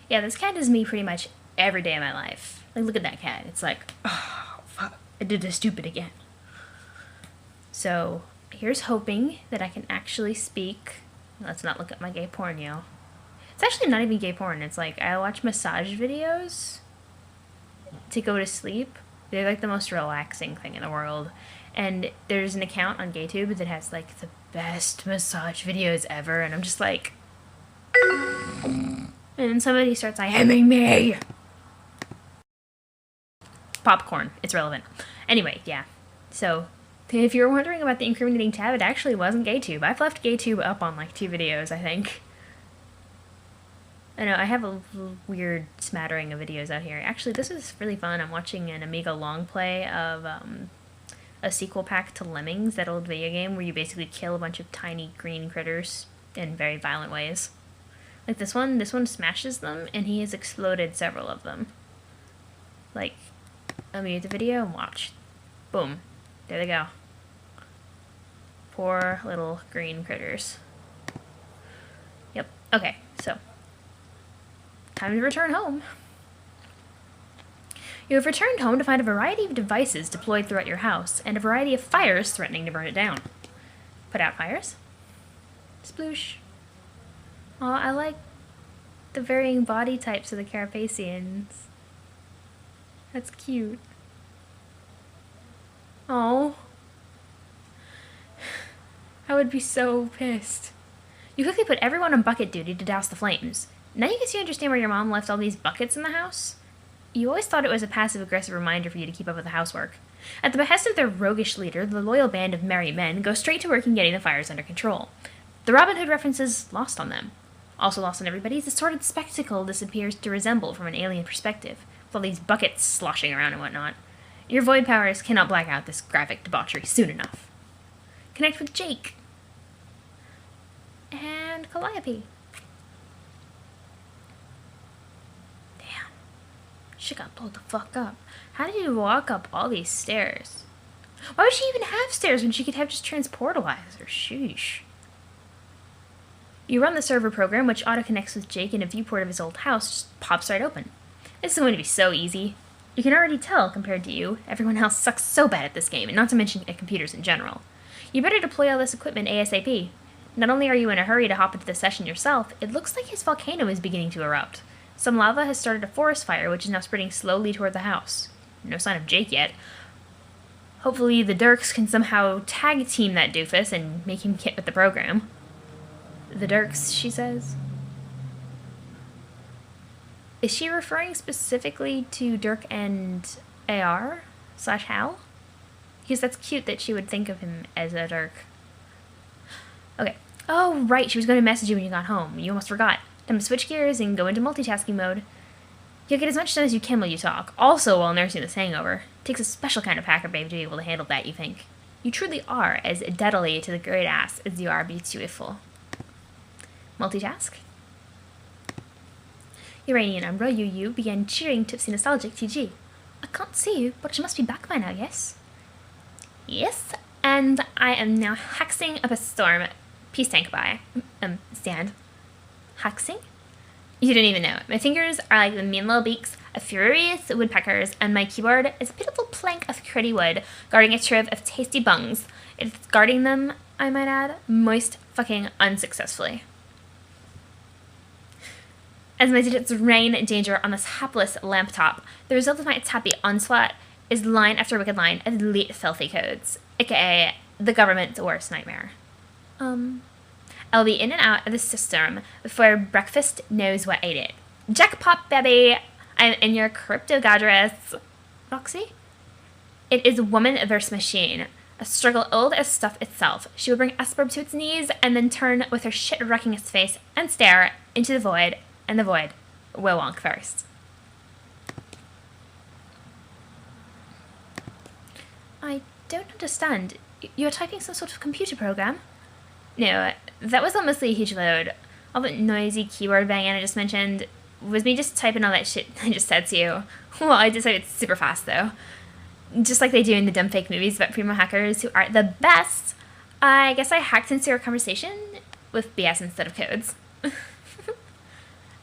Yeah, this cat is me pretty much every day of my life. Like, look at that cat. It's like, oh, fuck, I did this stupid again. So, here's hoping that I can actually speak. Let's not look at my gay porn, yo. It's actually not even gay porn. It's like, I watch massage videos to go to sleep. They're like the most relaxing thing in the world. And there's an account on GayTube that has like the best massage videos ever. And I'm just like... And then somebody starts IMing me. Popcorn. It's relevant. Anyway, yeah. So, if you're wondering about the incriminating tab, it actually wasn't GayTube. I've left GayTube up on like 2 videos, I think. I know, I have a weird smattering of videos out here. Actually, this is really fun. I'm watching an Amiga long play of a sequel pack to Lemmings, that old video game where you basically kill a bunch of tiny green critters in very violent ways. Like this one smashes them, and he has exploded several of them. Like, I'll mute the video and watch. Boom. There they go. Poor little green critters. Yep. Okay, so. Time to return home. You have returned home to find a variety of devices deployed throughout your house, and a variety of fires threatening to burn it down. Put out fires. Sploosh. Aw, I like the varying body types of the Carapacians. That's cute. Oh, I would be so pissed. You quickly put everyone on bucket duty to douse the flames. Now you guess you understand where your mom left all these buckets in the house? You always thought it was a passive-aggressive reminder for you to keep up with the housework. At the behest of their roguish leader, the loyal band of merry men go straight to work in getting the fires under control. The Robin Hood references lost on them. Also lost on everybody is the sordid spectacle this appears to resemble from an alien perspective, with all these buckets sloshing around and whatnot. Your void powers cannot black out this graphic debauchery soon enough. Connect with Jake. And Calliope. Damn. She got pulled the fuck up. How did you walk up all these stairs? Why would she even have stairs when she could have just transportalizer? Sheesh. You run the server program, which auto-connects with Jake in a viewport of his old house, just pops right open. This is going to be so easy. You can already tell, compared to you, everyone else sucks so bad at this game, and not to mention at computers in general. You better deploy all this equipment ASAP. Not only are you in a hurry to hop into the session yourself, it looks like his volcano is beginning to erupt. Some lava has started a forest fire, which is now spreading slowly toward the house. No sign of Jake yet. Hopefully the Dirks can somehow tag team that doofus and make him get with the program. The Dirks, she says. Is she referring specifically to Dirk and AR/Hal? Because that's cute that she would think of him as a Dirk. Okay. Oh, right, she was going to message you when you got home. You almost forgot. Time to switch gears and go into multitasking mode. You'll get as much done as you can while you talk, also while nursing this hangover. It takes a special kind of hacker babe to be able to handle that, you think. You truly are as deadly to the great ass as you are beautiful. Multitask. Uranian Umbra, you began cheering Tipsy Nostalgic TG. I can't see you, but you must be back by now, yes? Yes, and I am now hexing up a storm. Peace tank by. Stand. Hexing? You didn't even know it. My fingers are like the mean little beaks of furious woodpeckers, and my keyboard is a pitiful plank of pretty wood, guarding a trove of tasty bungs. It's guarding them, I might add, most fucking unsuccessfully. As my digits rain danger on this hapless lamp top, the result of my happy onslaught is line after wicked line of elite filthy codes, aka the government's worst nightmare. I'll be in and out of the system before breakfast knows what ate it. Jackpot, baby! I'm in your crypto goddess. Roxy? It is a woman versus machine. A struggle old as stuff itself. She will bring Asperb to its knees and then turn with her shit-wrecking its face and stare into the void, and the void will wonk first. I don't understand. You're typing some sort of computer program? No, that was honestly a huge load. All that noisy keyboard banging I just mentioned was me just typing all that shit I just said to you. Well, I decided super fast, though. Just like they do in the dumb fake movies about primo hackers who are the best. I guess I hacked into your conversation with BS instead of codes.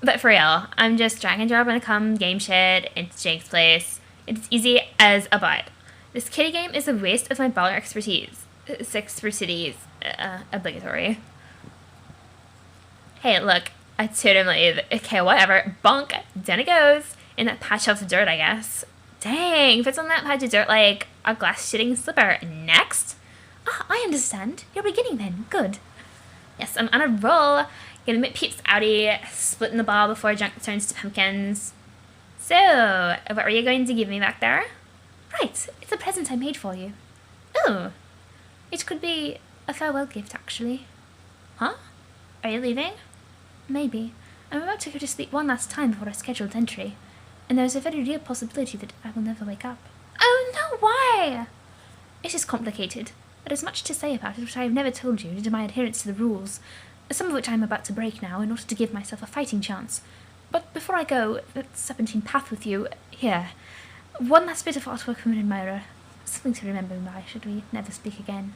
But for real, I'm just drag and drop and come game shit into Jake's place. It's easy as a bite. This kitty game is a waste of my baller expertise. Expertise. Obligatory. Hey, look. I totally... Okay, whatever. Bonk. Down it goes. In that patch of dirt, I guess. Dang. Fits on that patch of dirt like a glass-shitting slipper. Next. Ah, I understand. You're beginning then. Good. Yes, I'm on a roll. Getting my peeps outie. Splitting the ball before junk turns to pumpkins. So, what were you going to give me back there? Right. It's a present I made for you. Oh. It could be a farewell gift, actually. Huh? Are you leaving? Maybe. I'm about to go to sleep one last time before a scheduled entry, and there's a very real possibility that I will never wake up. Oh no, why? It is complicated. There is much to say about it which I have never told you due to my adherence to the rules, some of which I am about to break now in order to give myself a fighting chance. But before I go, that serpentine path with you, here, one last bit of artwork from an admirer. Something to remember by should we never speak again.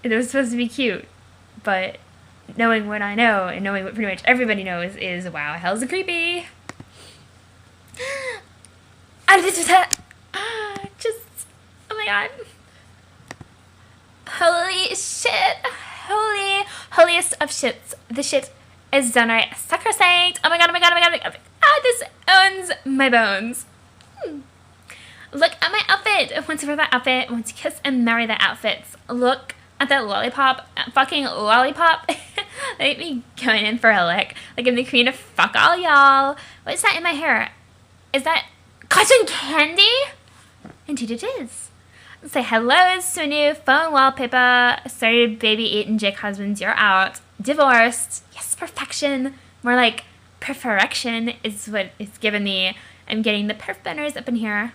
It was supposed to be cute, but knowing what I know and knowing what pretty much everybody knows is, wow, hell's creepy. Just, oh my god. Holy shit. Holiest of shits. The shit is done right. Sacrosanct. Oh my god, oh my god, oh my god, oh my god. Ah, this owns my bones. Look at my outfit. I want to wear that outfit. I want to kiss and marry the outfits. Look at that lollipop. Fucking lollipop. They make me going in for a lick. Like I'm the queen of fuck all y'all. What is that in my hair? Is that cotton candy? Indeed it is. Say hello to a new phone wallpaper. Sorry, baby eating Jake husbands, you're out. Divorced. Yes, perfection. More like perfection is what it's given me. I'm getting the perf banners up in here.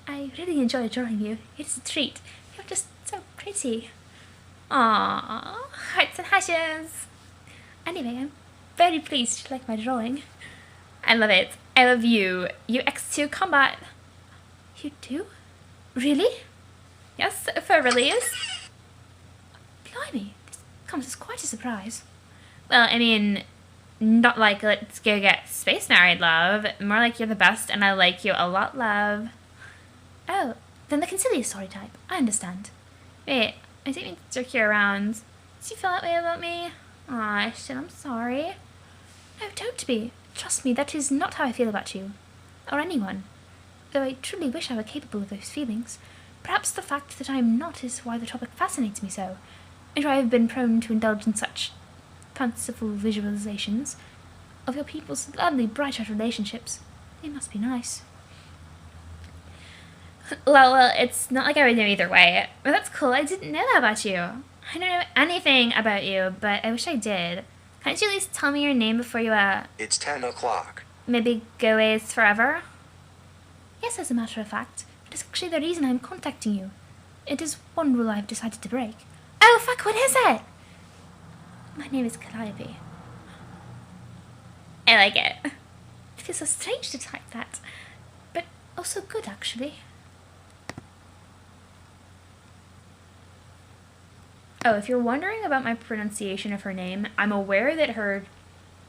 I really enjoy drawing you. It's a treat. You're just so pretty. Aww, hearts and hashes. Anyway, I'm very pleased you like my drawing. I love it. I love you. UX2 combat. You do? Really? Yes, for release. Blimey, this comes as quite a surprise. Well, I mean, not like let's go get space married, love. More like you're the best and I like you a lot, love. Oh, then the conciliatory type. I understand. Wait, I didn't mean to jerk you around. Do you feel that way about me? Aw, shit, I'm sorry. No, don't be. Trust me, that is not how I feel about you. Or anyone. Though I truly wish I were capable of those feelings. Perhaps the fact that I am not is why the topic fascinates me so, and why I have been prone to indulge in such fanciful visualizations of your people's lovely, bright-eyed relationships. They must be nice. Well, it's not like I would know either way. But that's cool, I didn't know that about you. I don't know anything about you, but I wish I did. Can't you at least tell me your name before you, It's 10 o'clock. Maybe go ways forever? Yes, as a matter of fact. It is actually the reason I'm contacting you. It is one rule I've decided to break. Oh, fuck, what is it? My name is Calliope. I like it. It feels so strange to type that, but also good, actually. Oh, if you're wondering about my pronunciation of her name, I'm aware that her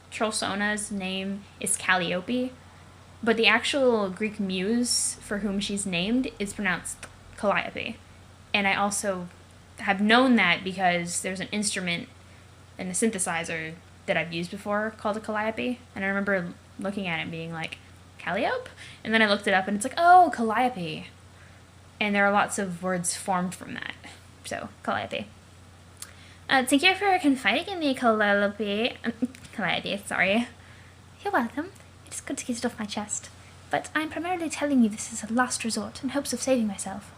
Trollsona's name is Calliope, but the actual Greek muse for whom she's named is pronounced Calliope. And I also have known that because there's an instrument and a synthesizer that I've used before called a Calliope, and I remember looking at it and being like, Calliope? And then I looked it up and it's like, oh, Calliope. And there are lots of words formed from that. So, Calliope. Thank you for confiding in me, Calliope. Calliope, sorry. You're welcome. It's good to get it off my chest. But I'm primarily telling you this is a last resort in hopes of saving myself.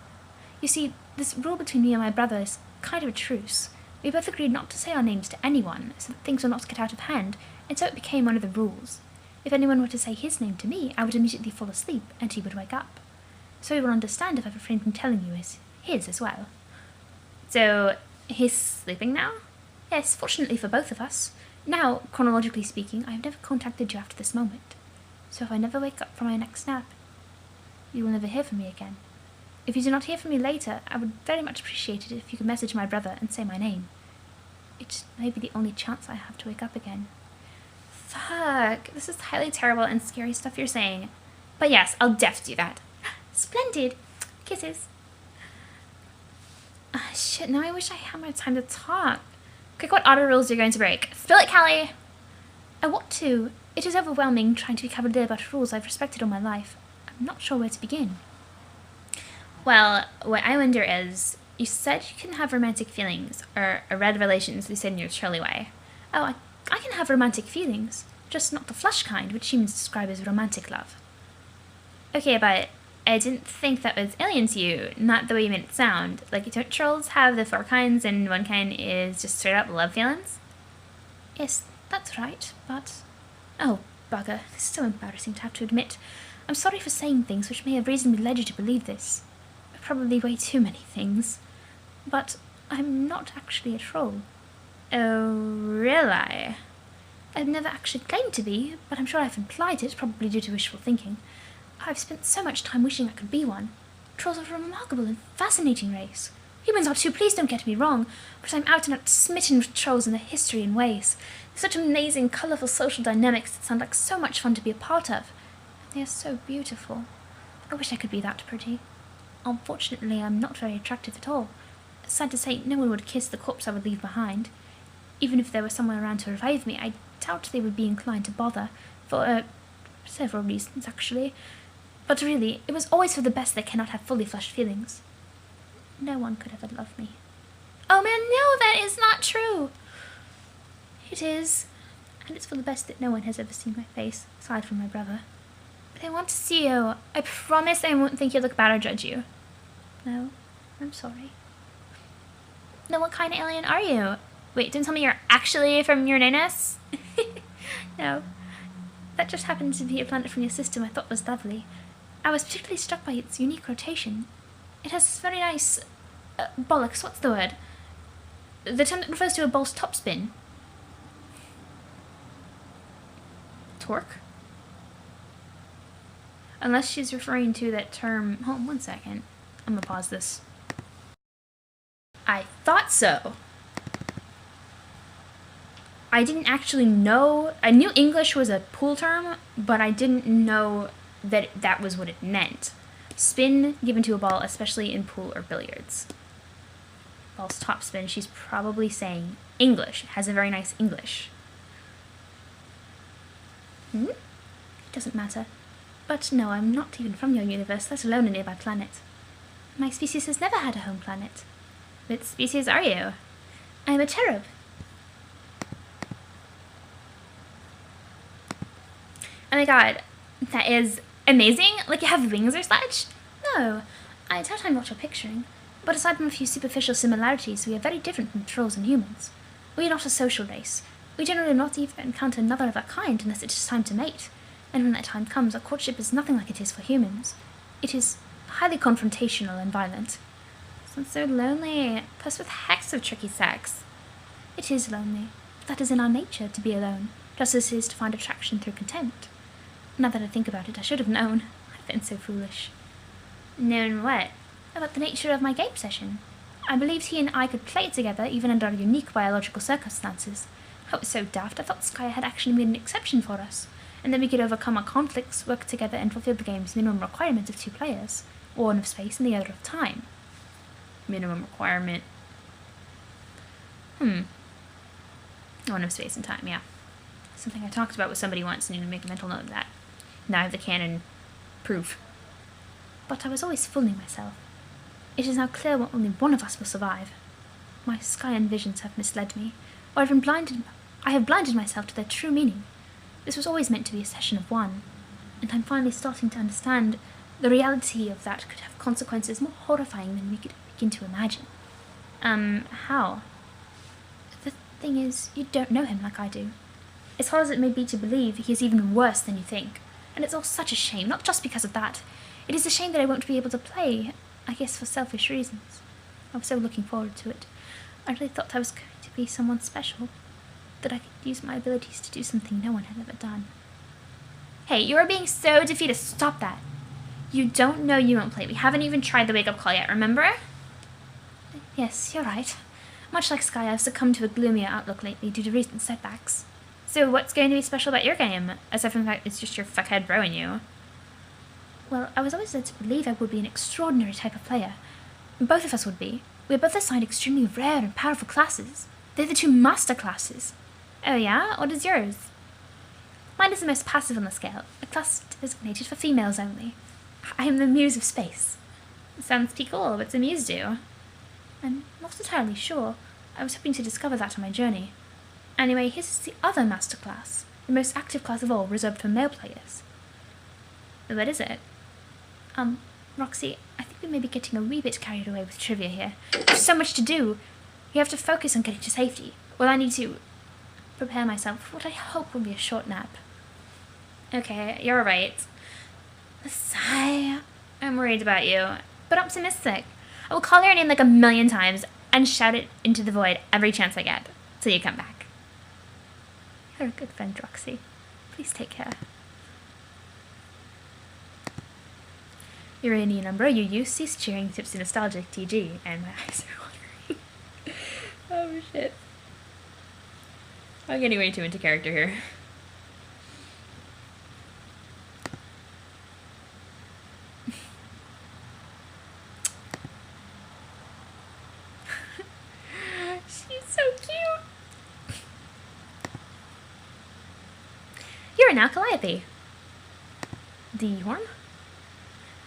You see, this rule between me and my brother is kind of a truce. We both agreed not to say our names to anyone, so that things will not get out of hand, and so it became one of the rules. If anyone were to say his name to me, I would immediately fall asleep, and he would wake up. So he will understand if I refrain from telling you his as well. So, he's sleeping now? Yes, fortunately for both of us. Now, chronologically speaking, I have never contacted you after this moment. So if I never wake up from my next nap, you will never hear from me again. If you do not hear from me later, I would very much appreciate it if you could message my brother and say my name. It may be the only chance I have to wake up again. Fuck, this is highly terrible and scary stuff you're saying. But yes, I'll definitely do that. Splendid. Kisses. Shit, now I wish I had more time to talk. Quick, what auto rules you're going to break? Spill it, Callie! I want to. It is overwhelming trying to be cavalier about rules I've respected all my life. I'm not sure where to begin. Well, what I wonder is, you said you can have romantic feelings, or red relations, you said in your Shirley way. Oh, I can have romantic feelings, just not the flush kind, which humans describe as romantic love. Okay, but I didn't think that was alien to you, not the way you made it sound. Like, don't trolls have the 4 kinds and one kind is just straight up love feelings? Yes, that's right, but... Oh, bugger, this is so embarrassing to have to admit. I'm sorry for saying things which may have reasonably led you to believe this. Probably way too many things. But I'm not actually a troll. Oh, really? I've never actually claimed to be, but I'm sure I've implied it, probably due to wishful thinking. I've spent so much time wishing I could be one. Trolls are a remarkable and fascinating race. Humans are too, please don't get me wrong, but I'm out and out smitten with trolls and their history and ways. They're such amazing, colourful social dynamics that sound like so much fun to be a part of. And they are so beautiful. I wish I could be that pretty. Unfortunately, I'm not very attractive at all. Sad to say, no one would kiss the corpse I would leave behind. Even if there were someone around to revive me, I doubt they would be inclined to bother, for several reasons, actually. But really, it was always for the best they cannot have fully flushed feelings. No one could ever love me. Oh man, no, that is not true! It is, and it's for the best that no one has ever seen my face, aside from my brother. But I want to see you. I promise I won't think you look bad or judge you. No, I'm sorry. Then what kind of alien are you? Wait, don't tell me you're actually from Uranus? No. That just happened to be a planet from your system I thought was lovely. I was particularly struck by its unique rotation. It has this very nice... bollocks, what's the word? The term that refers to a ball's topspin. Torque? Unless she's referring to that term... Hold on 1 second. I'm gonna pause this. I thought so. I didn't actually know... I knew English was a pool term, but I didn't know that that was what it meant. Spin given to a ball, especially in pool or billiards. Ball's topspin, she's probably saying English. It has a very nice English. It doesn't matter. But no, I'm not even from your universe, let alone a nearby planet. My species has never had a home planet. What species are you? I'm a cherub. Oh my god, that is amazing. Like you have wings or such? No, I doubt I'm what you're picturing. But aside from a few superficial similarities, we are very different from trolls and humans. We are not a social race. We generally not even encounter another of our kind unless it is time to mate. And when that time comes, our courtship is nothing like it is for humans. It is highly confrontational and violent. Sounds so lonely, plus with hex of tricky sex. It is lonely, but that is in our nature to be alone, just as it is to find attraction through contempt. Now that I think about it, I should have known. I've been so foolish. Known what? About the nature of my game session. I believed he and I could play together even under unique biological circumstances. I was so daft, I thought Sky had actually made an exception for us, and then we could overcome our conflicts, work together and fulfill the game's minimum requirement of 2 players, one of space and the other of time. Minimum requirement. One of space and time, yeah. Something I talked about with somebody once, and you need to make a mental note of that. Now I have the canon proof. But I was always fooling myself. It is now clear only one of us will survive. My Skyan visions have misled me, or I have blinded myself to their true meaning. This was always meant to be a session of one, and I'm finally starting to understand the reality of that could have consequences more horrifying than we could begin to imagine. How? The thing is, you don't know him like I do. As hard as it may be to believe, he is even worse than you think. And it's all such a shame, not just because of that. It is a shame that I won't be able to play, I guess for selfish reasons. I was so looking forward to it. I really thought I was going to be someone special, that I could use my abilities to do something no one had ever done. Hey, you are being so defeated. Stop that. You don't know you won't play. We haven't even tried the wake-up call yet, remember? Yes, you're right. Much like Sky, I've succumbed to a gloomier outlook lately due to recent setbacks. So what's going to be special about your game? Aside from the fact it's just your fuckhead bro in you. Well, I was always led to believe I would be an extraordinary type of player. Both of us would be. We're both assigned extremely rare and powerful classes. They're the two master classes. Oh yeah? What is yours? Mine is the most passive on the scale, a class designated for females only. I am the Muse of Space. Sounds pretty cool. What's a Muse do? I'm not entirely sure. I was hoping to discover that on my journey. Anyway, here's the other master class, the most active class of all, reserved for male players. What is it? Roxy, I think we may be getting a wee bit carried away with trivia here. There's so much to do. You have to focus on getting to safety. Well, I need to prepare myself for what I hope will be a short nap. Okay, you're right. Sigh. I'm worried about you, but optimistic. I will call your name like 1,000,000 times and shout it into the void every chance I get, till you come back. You're a good friend, Roxy. Please take care. Uranian number, you use, cease cheering, tipsy nostalgic, TG, and my eyes are watering. Oh shit. I'm getting way too into character here. She's so cute. You're now Calliope. The horn?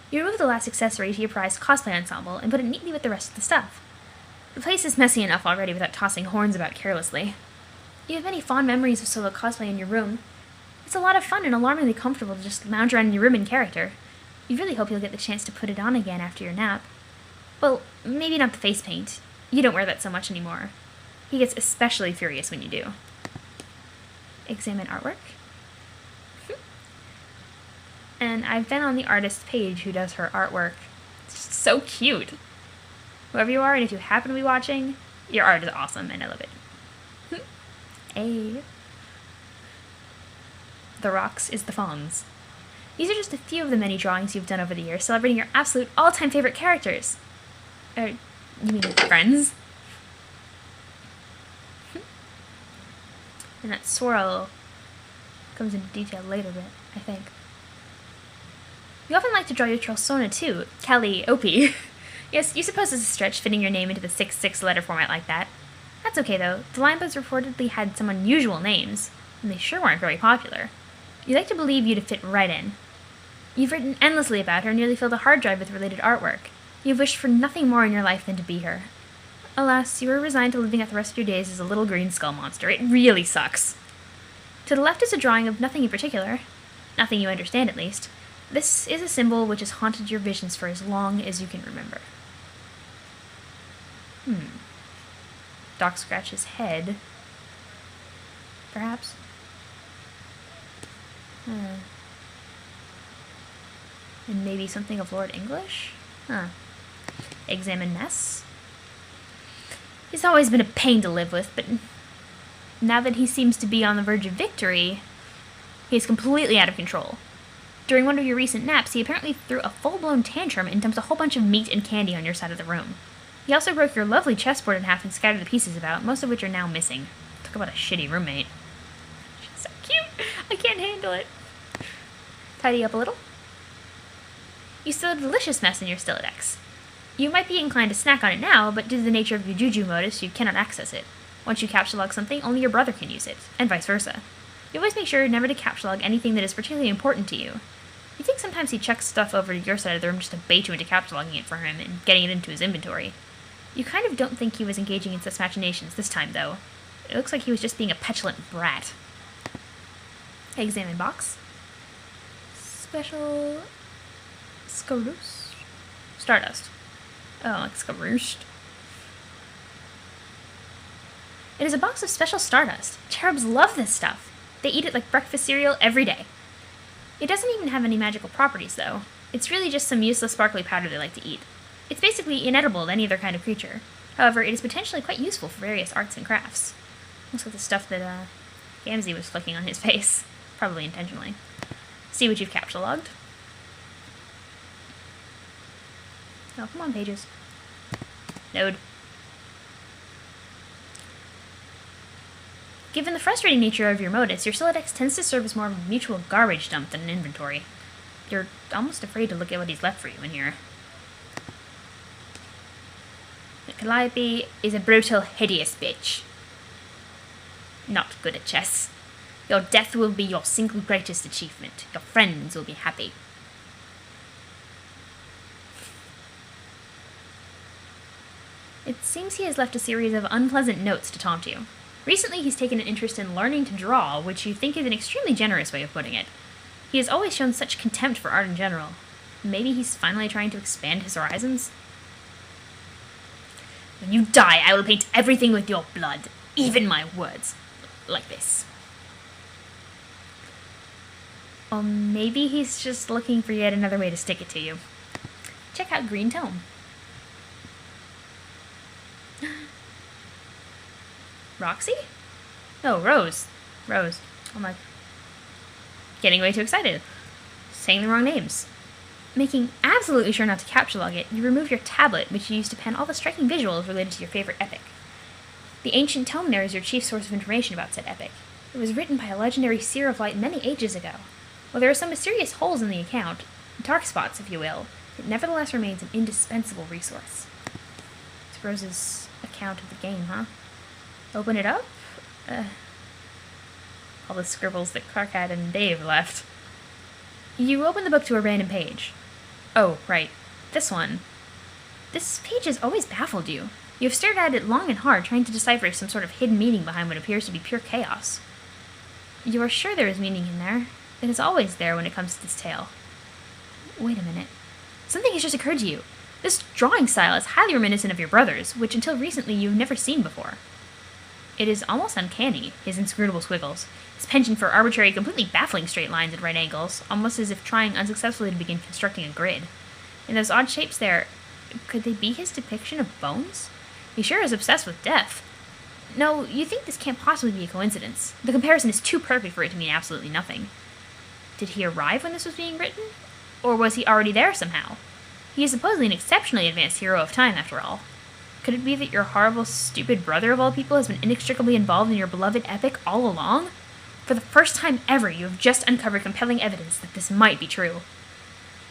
You remove the last accessory to your prized cosplay ensemble and put it neatly with the rest of the stuff. The place is messy enough already without tossing horns about carelessly. You have many fond memories of solo cosplay in your room. It's a lot of fun and alarmingly comfortable to just lounge around in your room in character. You really hope you'll get the chance to put it on again after your nap. Well, maybe not the face paint. You don't wear that so much anymore. He gets especially furious when you do. Examine artwork. And I've been on the artist's page who does her artwork. It's just so cute. Whoever you are, and if you happen to be watching, your art is awesome, and I love it. Hey. The Rocks is the Fawns. These are just a few of the many drawings you've done over the years, celebrating your absolute all-time favorite characters. You mean friends? And that swirl comes into detail later, but I think. You often like to draw your Trollsona too, Calliope. Yes, you suppose it's a stretch fitting your name into the 6/6 letter format like that. That's okay though, the Linebos reportedly had some unusual names, and they sure weren't very popular. You'd like to believe you'd fit right in. You've written endlessly about her, nearly filled a hard drive with related artwork. You've wished for nothing more in your life than to be her. Alas, you were resigned to living out the rest of your days as a little green skull monster. It really sucks. To the left is a drawing of nothing in particular. Nothing you understand, at least. This is a symbol which has haunted your visions for as long as you can remember. Doc scratches head. Perhaps? And maybe something of Lord English? Examine Ness. He's always been a pain to live with, but now that he seems to be on the verge of victory, he's completely out of control. During one of your recent naps, he apparently threw a full-blown tantrum and dumped a whole bunch of meat and candy on your side of the room. He also broke your lovely chessboard in half and scattered the pieces about, most of which are now missing. Talk about a shitty roommate. She's so cute! I can't handle it. Tidy up a little. You still have a delicious mess in your Stilodex. You might be inclined to snack on it now, but due to the nature of your Juju modus, you cannot access it. Once you captcha-log something, only your brother can use it, and vice versa. You always make sure never to captcha-log anything that is particularly important to you. You think sometimes he chucks stuff over to your side of the room just to bait you into captcha-logging it for him and getting it into his inventory. You kind of don't think he was engaging in such machinations this time, though. It looks like he was just being a petulant brat. Examine box. Special... Skaroost? Stardust. Oh, like Skaroost. It is a box of special Stardust. Cherubs love this stuff. They eat it like breakfast cereal every day. It doesn't even have any magical properties, though. It's really just some useless sparkly powder they like to eat. It's basically inedible to any other kind of creature. However, it is potentially quite useful for various arts and crafts. Looks like the stuff that, Gamzee was flicking on his face. Probably intentionally. See what you've captcha-logged. Oh, come on, pages. Load. Given the frustrating nature of your modus, your Solidex tends to serve as more of a mutual garbage dump than an inventory. You're almost afraid to look at what he's left for you in here. Calliope is a brutal, hideous bitch. Not good at chess. Your death will be your single greatest achievement. Your friends will be happy. It seems he has left a series of unpleasant notes to taunt you. Recently, he's taken an interest in learning to draw, which you think is an extremely generous way of putting it. He has always shown such contempt for art in general. Maybe he's finally trying to expand his horizons? When you die, I will paint everything with your blood, even my words. Like this. Or maybe he's just looking for yet another way to stick it to you. Check out Green Tome. Roxy? No, Rose. Rose. I'm like, getting way too excited. Saying the wrong names. Making absolutely sure not to capture log it, you remove your tablet, which you use to pen all the striking visuals related to your favorite epic. The ancient tome there is your chief source of information about said epic. It was written by a legendary seer of light many ages ago. While there are some mysterious holes in the account, dark spots if you will, it nevertheless remains an indispensable resource. It's Rose's account of the game, huh? Open it up? All the scribbles that Clarkat and Dave left. You open the book to a random page. Oh, right. This one. This page has always baffled you. You have stared at it long and hard, trying to decipher some sort of hidden meaning behind what appears to be pure chaos. You are sure there is meaning in there. It is always there when it comes to this tale. Wait a minute. Something has just occurred to you. This drawing style is highly reminiscent of your brother's, which until recently you've never seen before. It is almost uncanny, his inscrutable squiggles, his penchant for arbitrary, completely baffling straight lines at right angles, almost as if trying unsuccessfully to begin constructing a grid. And those odd shapes there, could they be his depiction of bones? He sure is obsessed with death. No, you think this can't possibly be a coincidence. The comparison is too perfect for it to mean absolutely nothing. Did he arrive when this was being written? Or was he already there somehow? He is supposedly an exceptionally advanced hero of time, after all. Could it be that your horrible, stupid brother of all people has been inextricably involved in your beloved epic all along? For the first time ever, you have just uncovered compelling evidence that this might be true.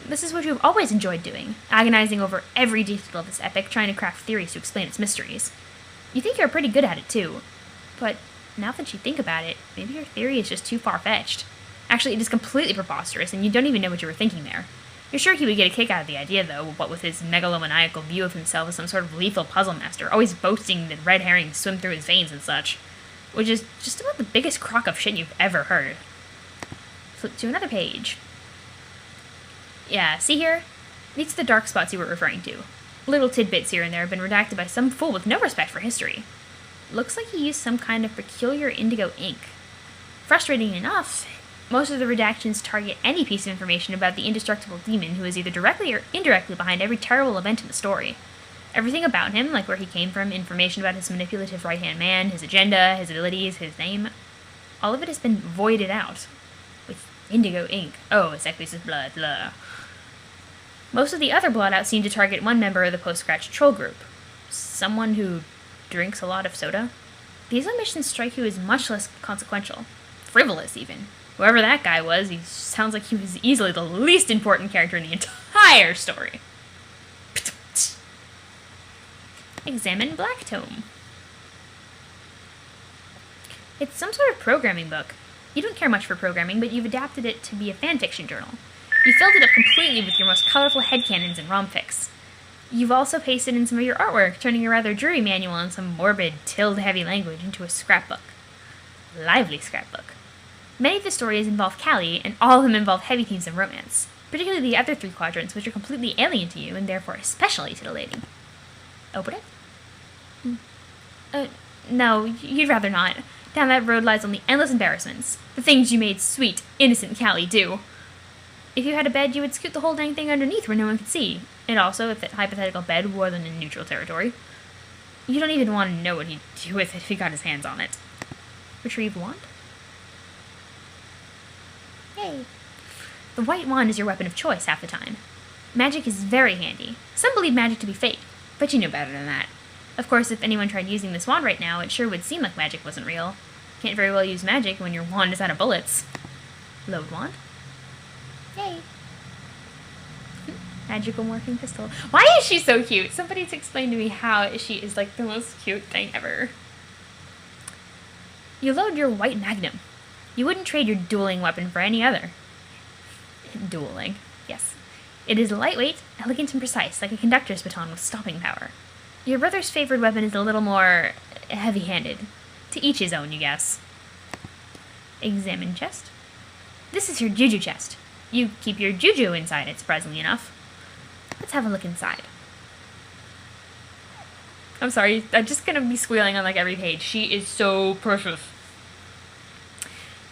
This is what you have always enjoyed doing, agonizing over every detail of this epic, trying to craft theories to explain its mysteries. You think you're pretty good at it, too. But now that you think about it, maybe your theory is just too far-fetched. Actually, it is completely preposterous, and you don't even know what you were thinking there. You're sure he would get a kick out of the idea, though, what with his megalomaniacal view of himself as some sort of lethal puzzle master, always boasting that red herrings swim through his veins and such. Which is just about the biggest crock of shit you've ever heard. Flip to another page. Yeah, see here? These are the dark spots you were referring to. Little tidbits here and there have been redacted by some fool with no respect for history. Looks like he used some kind of peculiar indigo ink. Frustrating enough, most of the redactions target any piece of information about the indestructible demon who is either directly or indirectly behind every terrible event in the story. Everything about him, like where he came from, information about his manipulative right-hand man, his agenda, his abilities, his name, all of it has been voided out. With indigo ink. Oh, Sequis's blood, blah. Most of the other blotouts seem to target one member of the post-scratch troll group. Someone who drinks a lot of soda. These omissions strike you as much less consequential. Frivolous, even. Whoever that guy was, he sounds like he was easily the least important character in the entire story. Examine Black Tome. It's some sort of programming book. You don't care much for programming, but you've adapted it to be a fanfiction journal. You filled it up completely with your most colorful headcanons and romfics. You've also pasted in some of your artwork, turning a rather dreary manual in some morbid, tilde-heavy language into a scrapbook. Lively scrapbook. Many of the stories involve Callie, and all of them involve heavy themes of romance, particularly the other 3 quadrants, which are completely alien to you and therefore especially titillating. Open it? No, you'd rather not. Down that road lies only endless embarrassments. The things you made sweet, innocent Callie do. If you had a bed, you would scoot the whole dang thing underneath where no one could see. And also, if that hypothetical bed wasn't in neutral territory. You don't even want to know what he'd do with it if he got his hands on it. Retrieve wand? Hey. The white wand is your weapon of choice half the time. Magic is very handy. Some believe magic to be fake, but you know better than that. Of course, if anyone tried using this wand right now, it sure would seem like magic wasn't real. Can't very well use magic when your wand is out of bullets. Load wand. Yay. Magical morphing pistol. Why is she so cute? Somebody's explained to me how she is like the most cute thing ever. You load your white magnum. You wouldn't trade your dueling weapon for any other. Dueling, yes. It is lightweight, elegant, and precise, like a conductor's baton with stopping power. Your brother's favorite weapon is a little more heavy-handed. To each his own, you guess. Examine chest. This is your juju chest. You keep your juju inside it, surprisingly enough. Let's have a look inside. I'm sorry, I'm just gonna be squealing on like every page. She is so precious.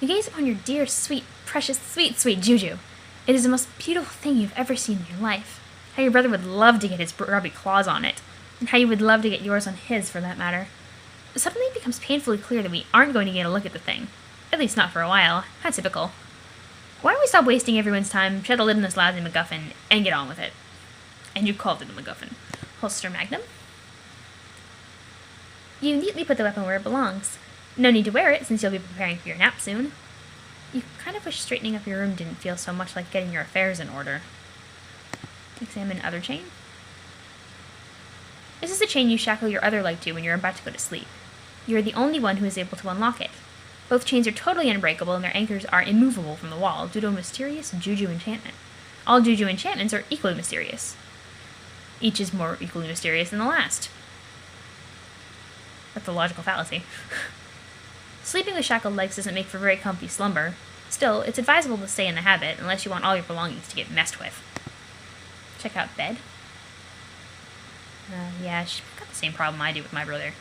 You gaze upon your dear, sweet, precious, sweet juju. It is the most beautiful thing you've ever seen in your life. How your brother would love to get his grubby claws on it, and how you would love to get yours on his, for that matter. Suddenly it becomes painfully clear that we aren't going to get a look at the thing. At least not for a while. How typical. Why don't we stop wasting everyone's time, shut the lid on this lousy MacGuffin, and get on with it? And you called it a MacGuffin. Holster magnum. You neatly put the weapon where it belongs. No need to wear it, since you'll be preparing for your nap soon. You kind of wish straightening up your room didn't feel so much like getting your affairs in order. Examine other chain. This is the chain you shackle your other leg to when you're about to go to sleep. You are the only one who is able to unlock it. Both chains are totally unbreakable, and their anchors are immovable from the wall due to a mysterious juju enchantment. All juju enchantments are equally mysterious. Each is more equally mysterious than the last. That's a logical fallacy. Sleeping with shackled legs doesn't make for very comfy slumber. Still, it's advisable to stay in the habit unless you want all your belongings to get messed with. Check out bed. Yeah, she's got the same problem I do with my brother.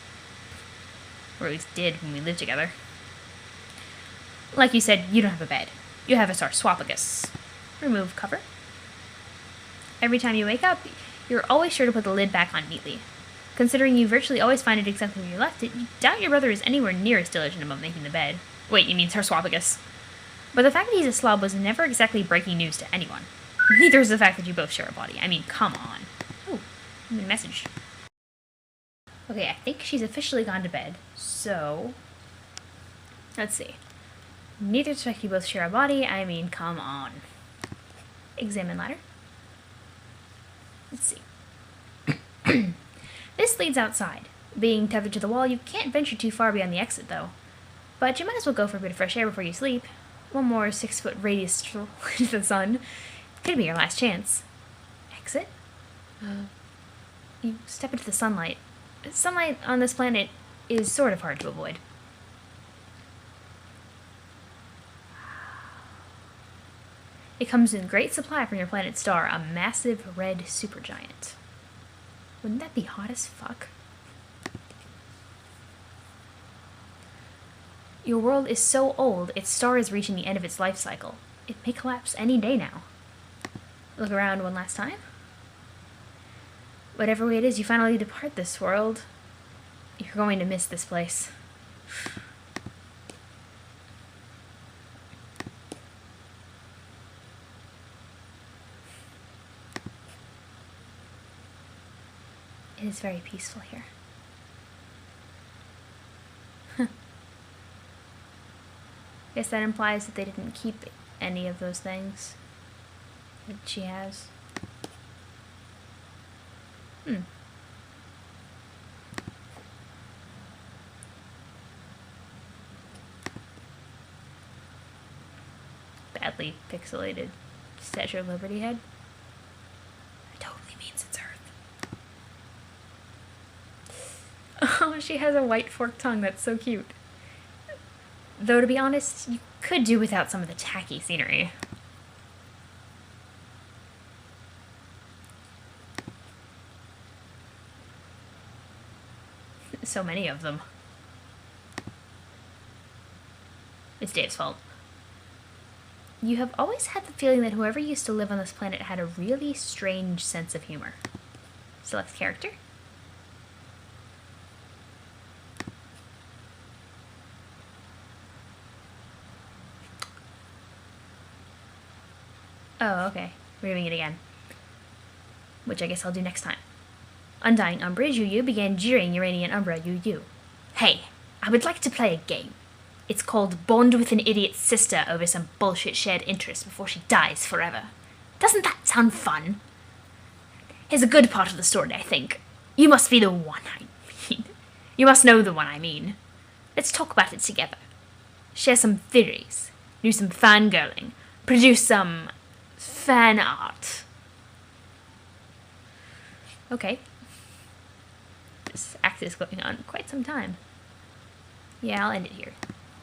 Or at least did when we lived together. Like you said, you don't have a bed. You have a sarcophagus. Remove cover. Every time you wake up, you're always sure to put the lid back on neatly. Considering you virtually always find it exactly where you left it, you doubt your brother is anywhere near as diligent about making the bed. Wait, you mean sarcophagus. But the fact that he's a slob was never exactly breaking news to anyone. Neither is the fact that you both share a body. I mean, come on. Oh, new message. Okay, I think she's officially gone to bed, so... Let's see. Neither is the fact you both share a body. I mean, come on. Examine ladder. Let's see. This leads outside. Being tethered to the wall, you can't venture too far beyond the exit, though. But you might as well go for a bit of fresh air before you sleep. One more 6-foot radius stroll into the sun. Could be your last chance. Exit? You step into the sunlight. Sunlight on this planet is sort of hard to avoid. It comes in great supply from your planet's star, a massive red supergiant. Wouldn't that be hot as fuck? Your world is so old, its star is reaching the end of its life cycle. It may collapse any day now. Look around one last time. Whatever way it is you finally depart this world, you're going to miss this place. It is very peaceful here. Guess that implies that they didn't keep any of those things that she has. Badly pixelated Statue of Liberty head. It totally means it's Earth. Oh, she has a white forked tongue. That's so cute. Though, to be honest, you could do without some of the tacky scenery. So many of them. It's Dave's fault. You have always had the feeling that whoever used to live on this planet had a really strange sense of humor. Select character. Oh, okay. We're doing it again. which I guess I'll do next time. Undying Umbra, Yu began jeering Uranian Umbra, Yu. Hey, I would like to play a game. It's called Bond with an Idiot's Sister over some bullshit shared interest before she dies forever. Doesn't that sound fun? Here's a good part of the story, I think. You must be the one I mean. You must know the one I mean. Let's talk about it together. Share some theories. Do some fangirling. Produce some fan art. Okay. This act is going on quite some time. Yeah, I'll end it here.